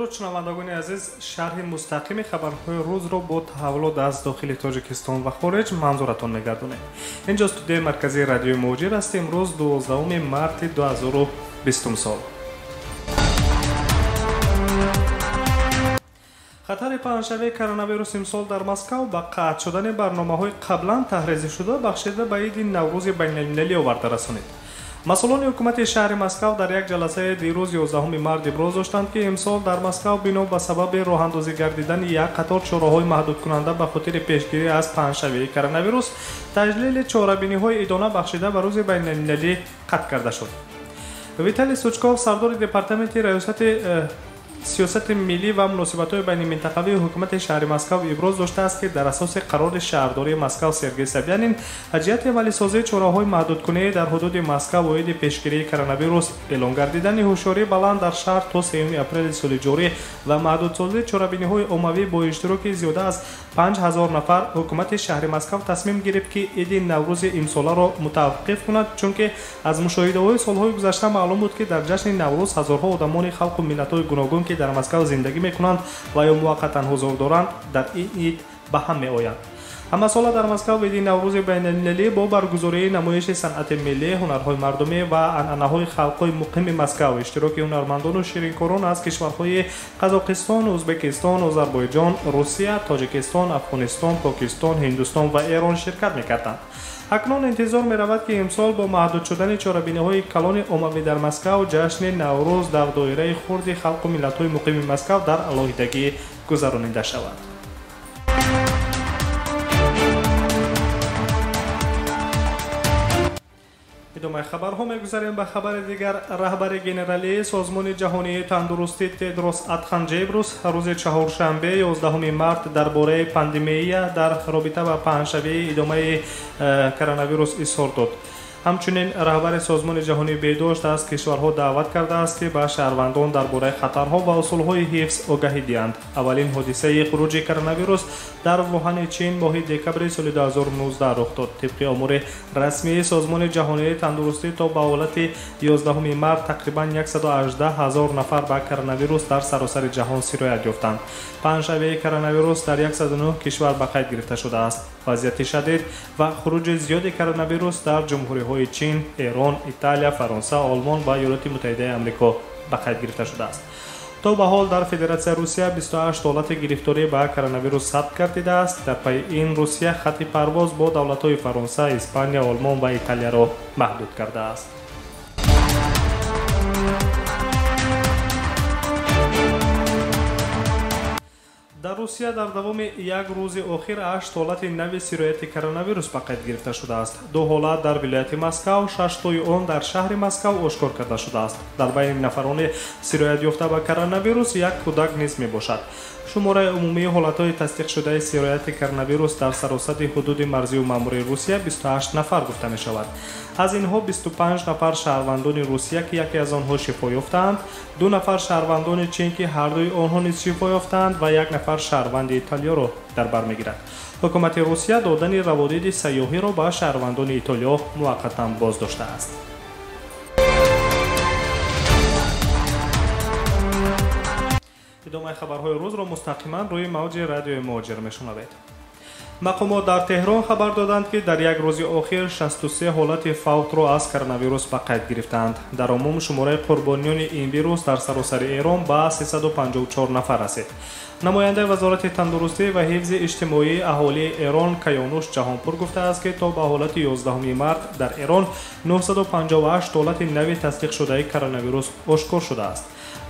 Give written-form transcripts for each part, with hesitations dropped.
درود شنوندگان عزیز، شرح مستقیم خبرهای روز را با تحولات از داخل تاجیکستان و خارج منظورتان می‌گردانیم. اینجا استودیوی مرکزی رادیوی موجیر است. امروز 12 مارس 2020 سال. خطر پنجشنبه کرونا ویروس امسال در مسکو با قطع شدن برنامه‌های قبلا تحریزی شده بخشیده به عید نوروز بین‌المللی آورده رسانید. مسئولان حکومت شهر مسکو در یک جلسه دیروز 11 مارس ابراز داشتند که امسال در مسکو بنا به سبب راه اندازی گردیدن یک قطار چهارراه‌های محدود کننده به خاطر پیشگیری از پنجشنبه کرونا ویروس تجلیل چهاربینی‌های ادانه بخشیده به روز بین‌المللی قطع کرده شد. ویتالی سوچکوف سردار دپارتمنت ریاست سیاست ملی و مناسبت‌های بین المللی حکومت شهر مسکو ابراز داشته است که در اساس قرار شهرداری مسکو سرگی سبیانین هدیت عملی سازی چهارراه‌های محدودکننده در حدود مسکو و عید پیشگیری کرونا ویروس اعلام گردیدن هوشیاری بلند در شهر تا 3 اپریل سال جاری و محدودسازی چهاربینی‌های عمومی با اشتراک زیاده از 5000 نفر حکومت شهر مسکو تصمیم گرفت که عید نوروز امسال را متوقف کند، چون که از مشاهده‌های سال‌های گذشته معلوم بود که در جشن نوروز هزارها آدمان خلق و ملت‌های گوناگون که در مسکو زندگی می‌کنند و یا موقتاً حضور دارند در این عید به هم می‌آیند. همه سال در مسکو عید نوروز بین‌المللی با برگزاری نمایش صنعت ملی، هنرهای مردمی و عنعنه‌های خلق‌های مقیم مسکو، اشتراک هنرمندان و شیرینکاران از کشورهای قزاقستان، ازبکستان، آذربایجان، روسیه، تاجیکستان، افغانستان، پاکستان، هندوستان و ایران شرکت می‌کردند. اکنون انتظار می‌رود که امسال با محدود شدن چهاربینی‌های کلان عمومی در مسکو جشن نوروز در دایره خرد خلق و ملت‌های مقیم مسکو در علاهیدگی گذرانیده شود. ادامه خبرها می‌گذاریم به خبر دیگر. رهبر گنرالی سازمان جهانی تندرستی تدروس ادخانوم روز چهارشنبه 11 مارس درباره پاندمی در رابطه با پنجشنبه ادامه کرونا ویروس اظهار داد. همچنین رهبر سازمان جهانی بهداشت از کشورها دعوت کرده است که به شهروندان درباره خطرها و اصولهای حفظ آگاهی دهند. اولین حادثه خروج کرونا ویروس در ووهان چین ماه دکبر سال 2019 رخ داد. طبق امور رسمی سازمان جهانی تندرستی تا به حالت 11 مارس تقریبا 118,000 نفر به کرونا ویروس در سراسر جهان سرایت یافتند. پنجشنبه کرونا ویروس در 109 کشور به قید گرفته شده است. وضعیت شدید و خروج زیاد کرونا ویروس در جمهوری‌های چین، ایران، ایتالیا، فرانسه، آلمان و ایالات متحده آمریکا به قید گرفته شده است. تا به حال در فدراسیون روسیه 28 حالت گرفتاری به کرونا ویروس ثبت کرده است. در پی این روسیه خط پرواز با دولت‌های فرانسه، اسپانیا، آلمان و ایتالیا را محدود کرده است. در روسیه در دوام یک روز اخیر 8 حالت نوی سرایت کرونا ویروس به قید گرفته شده است. 2 حالت در ولایت مسکو، 6 تای آن در شهر مسکو آشکار کرده شده است. در بین نفران سرایت یافته به کرونا ویروس یک کودک نیز میباشد. شماره عمومی حالت‌های تصدیق شده سرایت کرونا ویروس در سراسر حدود مرزی و ماموری روسیه 28 نفر گفته می شود. از اینها 25 نفر شهروندان روسیه که یکی از آنها شفا یافتند، 2 نفر شهروندان چین که هر دوی آنها نیز شفا یافتند و 1 نفر شهروند ایتالیا را در بر میگیرد. حکومت روسیه دادن روادید سیاحی را به شهروندان ایتالیا موقتا باز داشته است. ادامه خبرهای روز را مستقیما روی موج رادیوی موجیر میشنوید. مقامات در تهران خبر دادند که در یک روز اخیر 63 حالت فوت را از کرونا ویروس به قید گرفتند. در عموم شماره قربانیان این ویروس در سراسر ایران به 354 نفر رسید. نماینده وزارت تندرستی و حفظ اجتماعی اهالی ایران کیانوش جهانپور گفته است که تا به حالت 11 مارس در ایران 958 حالت نوی تصدیق شده کرونا ویروس آشکار شده است.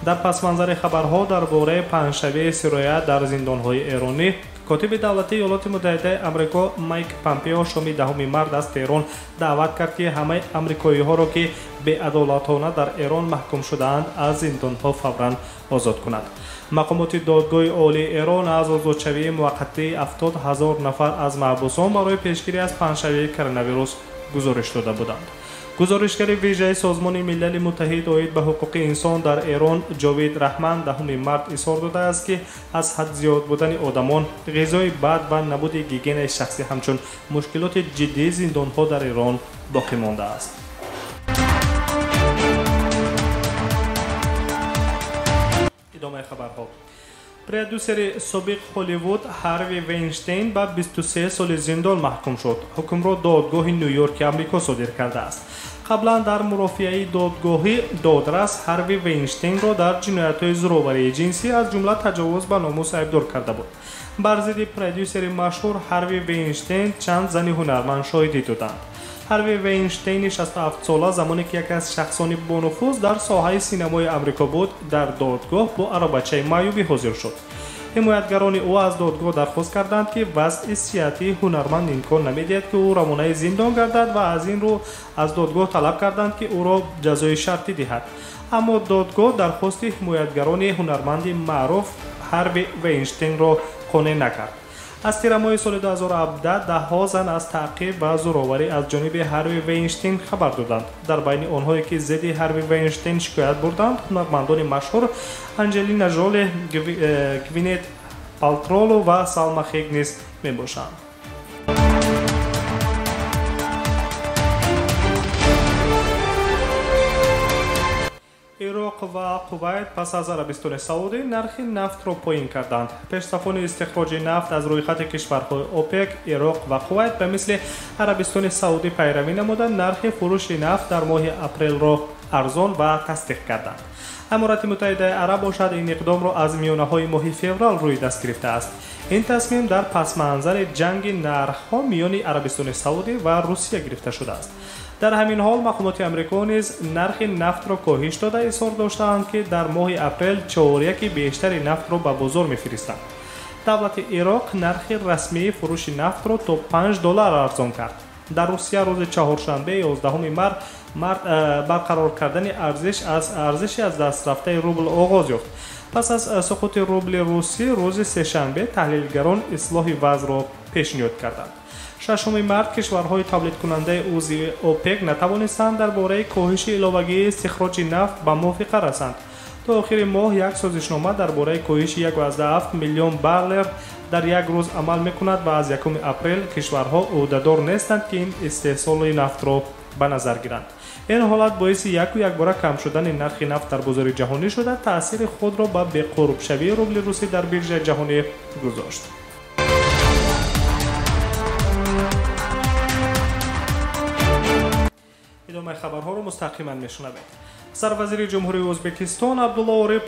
در پس منظر خبرها درباره پنجشنبه سرایت در زندان‌های ایرانی، کاتب دولتی ایالات متحده آمریکا مایک پامپئو شام 10 مارس از تهران دعوت کرد که همه آمریکایی‌ها را که بی‌عدالتانه در ایران محکوم شده‌اند از زندان‌ها فوراً آزاد کند. مقامات دادگاه عالی ایران از آزادشوی موقتی 70,000 نفر از محبوسان برای پیشگیری از پنجشنبه کرونا ویروس گزارش داده بودند. گزارشگر ویژه سازمان ملل متحد عاید به حقوق انسان در ایران جاوید رحمان 10 مارس اظهار داده است که از حد زیاد بودن آدمان، غذای بد و نبود گیگین شخصی همچون مشکلات جدی زندان‌ها در ایران باقی مانده است. ادامه ادامه خبرها. پرودوسر سابق هالیوود هاروی وینشتین به 23 سال زندان محکوم شد. حکم را دادگاه نیویورک آمریکا صادر کرده است. قبلا در مرافعه دادگاهی دادرس هاروی وینشتین را در جنایت‌های زورآوری جنسی از جمله تجاوز به ناموس ایبدار کرده بود. بر ضد پرودوسر مشهور هاروی وینشتین چند زن هنرمند شاهدی دادند. هاروی وینشتین 67 ساله زمانی که یکی از شخصان با نفوذ در ساحه سینمای آمریکا بود در دادگاه با عربچه معیوبی حاضر شد. حمایتگران او از دادگاه درخواست کردند که وضع صحتی هنرمند امکان نمی‌دهد که او روانه زندان گردد و از این رو از دادگاه طلب کردند که او را جزای شرطی دهد. اما دادگاه درخواست حمایتگران هنرمند معروف هاروی وینشتین را قانع نکرد. از تیر ماه سال 2017 ده‌ها زن از تعقیب و زورآوری از جانب هاروی وینشتین خبر دادند. در بین آنهایی که ضد هاروی وینشتین شکایت بردند هنرمندان مشهور انجلینا جولی، گوینت پالترو و سالما خیگ نیز میباشند. عراق و کویت پس از عربستان سعودی نرخ نفت را پایین کردند. پیشرفان استخراج نفت از روی خط کشورهای اوپک، عراق و کویت به مثل عربستان سعودی پیروی نمودند نرخ فروش نفت در ماه اپریل را ارزان و تصدیق کردند. امارات متحده عرب باشد این اقدام را از میانه‌های ماه فوریه روی دست گرفته است. این تصمیم در پس منظر جنگ نرخ‌ها میان عربستان سعودی و روسیه گرفته شده است. در همین حال مقامات آمریکا نیز نرخ نفت را کاهش داده اظهار داشتند که در ماه اپریل 4% بیشتر نفت را به بازار می‌فرستند. دولت عراق نرخ رسمی فروش نفت را تا $5 ارزان کرد. در روسیه روز چهارشنبه 11 مارس برقرار کردن ارزش از دست رفته روبل آغاز یافت. پس از سقوط روبل روسی روز سه‌شنبه تحلیلگران اصلاح وضع را پیشنهاد کردند. 6 مارس کشورهای تولید کننده عضو اوپک نتوانستند درباره کاهش علاوگی استخراج نفت به موافقه رسند. تا آخر ماه یک سازشنامه درباره کاهش 1.7 میلیون بارل در یک روز عمل می‌کند و از 1 اپریل کشورها عهده‌دار نیستند که این استحصال نفت را به نظر گیرند. این حالت باعث یک باره کم شدن نرخ نفت در بازار جهانی شده تأثیر خود را به بی‌قرب شوی روبل روسی در بیرژ جهانی گذاشت. ادامه خبرها رو مستقیما میشنوید. سروزیر جمهوری ازبکستان عبدالله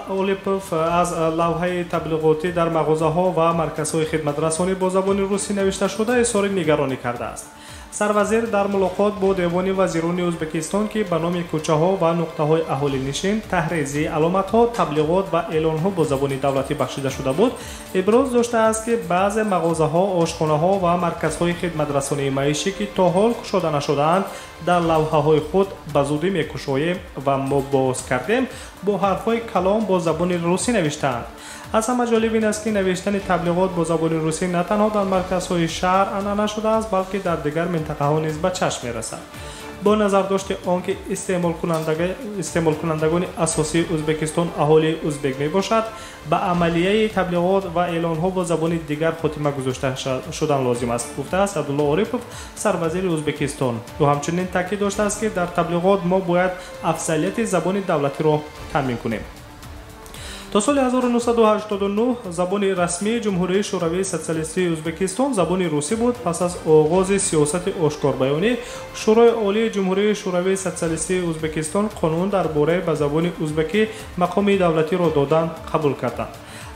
اولیپوف از لوحه تبلیغاتی در مغازه‌ها و مرکزهای خدمت رسانی با زبان روسی نوشته شده اظهار نگرانی کرده است. سروزیر در ملاقات با دیوان وزیران ازبکستان که به نام کوچه‌ها و نقطه‌های اهالی نشین، تحریزی، علامت‌ها، تبلیغات و اعلان‌ها با زبان دولتی بخشیده شده بود، ابراز داشته است که بعضی مغازه‌ها، آشخانه‌ها و مرکزهای خدمت رسانی معیشتی که تا حال گشوده نشده‌اند در لوحه‌های خود به زودی می‌گشاییم و ما باز کردیم با حرف‌های کلام با زبان روسی نوشته‌اند. از همه جالب این است که نوشتن تبلیغات با زبان روسی نه تنها در مرکزهای شهر عنعنه شده است بلکه در دیگر منطقه‌ها نیز به چشم می‌رسد. با نظر داشت آنکه استعمال کنندگان اساسی ازبکستان اهالی ازبک میباشد به عملیه تبلیغات و اعلان‌ها با زبان دیگر خاتمه گذاشته شدن لازم است گفته است عبدالله اولیپوف سروزیر ازبکستان. او همچنین تاکید داشته است که در تبلیغات ما باید افضلیت زبان دولتی را تامین کنیم. تا سال 1989 زبان رسمی جمهوری شوروی سوسیالیستی ازبکستان زبان روسی بود. پس از آغاز سیاست آشکاربیانی شورای عالی جمهوری شوروی سوسیالیستی ازبکستان قانون درباره به زبان ازبکی مقام دولتی را دادن قبول کردند.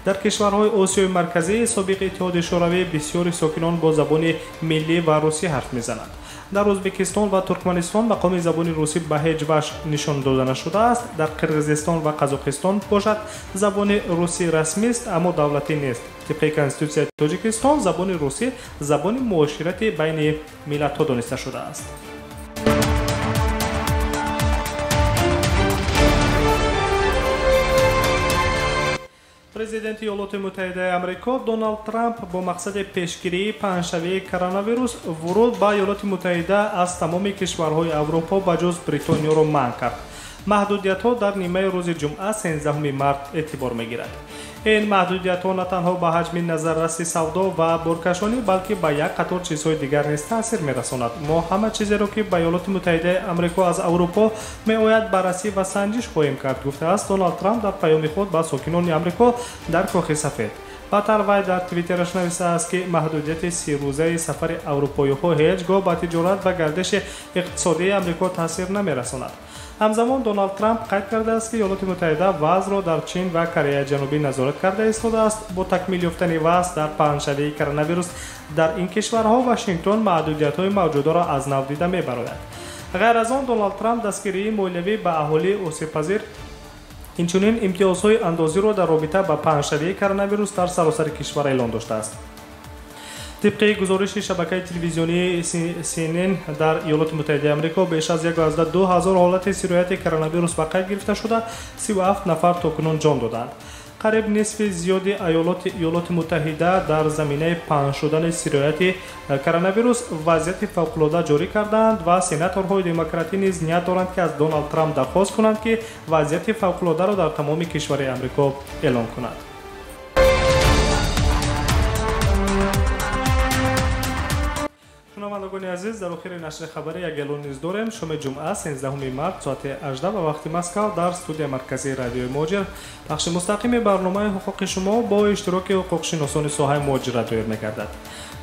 در کشورهای آسیای مرکزی سابق اتحاد شوروی بسیاری ساکنان با زبان ملی و روسی حرف میزنند. در ازبکستان و ترکمنستان مقام زبان روسی به هیچ وجه نشان داده نشده است. در قرقیزستان و قزاقستان باشد زبان روسی رسمی است اما دولتی نیست. طبق کنستیتوسیای تاجیکستان زبان روسی زبان معاشرت بین ملت‌ها دانسته شده است. پرزیدنت ایالات متحده آمریکا دونالد ترامپ با مقصد پیشگیری پنجشنبه کرونا ویروس ورود به ایالات متحده از تمام کشورهای اروپا به جز بریتانیا را منع کرد. محدودیت‌ها در نیمه روز جمعه 13 مارس اعتبار می‌گیرد. این محدودیت‌ها نه تنها به حجم نظررسی سودا و بارکشانی بلکه به یک قطار چیزهای دیگر نیز تاثیر می‌رساند. ما همه چیزی را که به ایالات متحده آمریکا از اروپا می‌آید بررسی و سنجش خواهیم کرد، گفته است دونالد ترامپ در پیام خود به ساکنان آمریکا در کاخ سفید. بعدتر وی در توییترش نوشته است که محدودیت 3 روزه سفر اروپایی‌ها هیچگاه به تجارت و گردش اقتصادی آمریکا تاثیر نمی‌رساند. همزمان دونالد ترامپ قید کرده است که ایالات متحده وضع را در چین و کره جنوبی نظارت کرده ایستاده است. با تکمیل یافتن وضع در پنجشنبه کرونا ویروس در این کشورها، واشنگتن محدودیت‌های موجوده را از نو دیده می‌براید. غیر از آن دونالد ترامپ دستگیری مولوی به اهالی آسیب‌پذیر اینچنین امتیازهای اندازی را در رابطه با پنجشنبه کرونا ویروس در سراسر کشور اعلام داشته است. طبق گزارش شبکه تلویزیونی CNN در ایالات متحده آمریکا بیش از 1,200 حالت سیرایت کرونا ویروس به قید گرفته شده، 37 نفر تاکنون جان دادند. قریب نصف زیاد ایالات متحده در زمینه پنهان شدن سیرایت کرونا ویروس وضعیت فوق‌العاده جاری کردند و سناتورهای دموکراتی نیز نیت دارند که از دونالد ترامپ درخواست کنند که وضعیت فوق‌العاده را در تمام کشورهای آمریکا اعلام کند. شنوندگان عزیز، در آخر نشر خبری یک اعلان نیز داریم. شام جمعه 13 مارس ساعت 18 به وقت مسکو در استودیو مرکزی رادیوی موجر بخش مستقیم برنامه حقوق شما با اشتراک حقوق‌شناسان ساحه موجر دایر می‌گردد.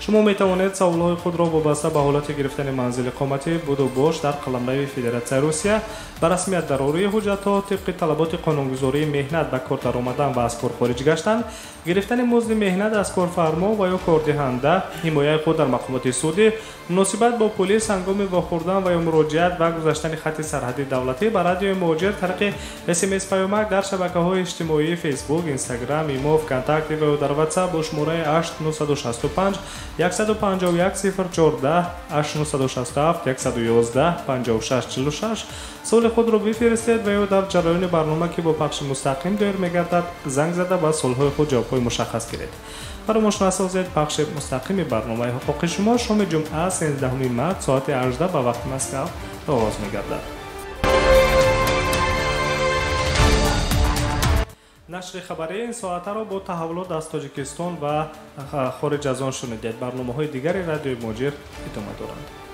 شما می‌توانید سوال‌های خود را وابسته به حالت گرفتن منزل اقامتی بود و باش در قلمرو فدراسیون روسیه به رسمیت ضروری حجت‌ها طبق طلبات قانونگذاری مهنت به کار درآمدن و از کار خارج گشتن، گرفتن مزد مهنت از کارفرما و یا کاردهنده، حمایت خود در مقامات سودی، مناسبت با پلیس هنگام واخوردن و یا مراجعت و گذشتن خط سرحدی دولتی به رادیو موجر طریق SMS پیامک در شبکه‌های اجتماعی فیسبوک، اینستاگرام، ایمو، کانتاکت و در واتساپ با شماره 8965 151 014 8967 111 5646 سوال خود را بفرستید و یا در جریان برنامه که با پخش مستقیم دایر می‌گردد زنگ زده و سوال‌های خود جواب‌های مشخص گیرید. فراموش نسازید پخش مستقیم برنامه حقوق شما شام جمعه 13 مارس ساعت 18 به وقت مسکو آغاز می‌گردد. نشر خبری این ساعت را با تحولات از تاجیکستان و خارج از آن شنیدید. برنامه‌های دیگری رادیو موجر ادامه دارند.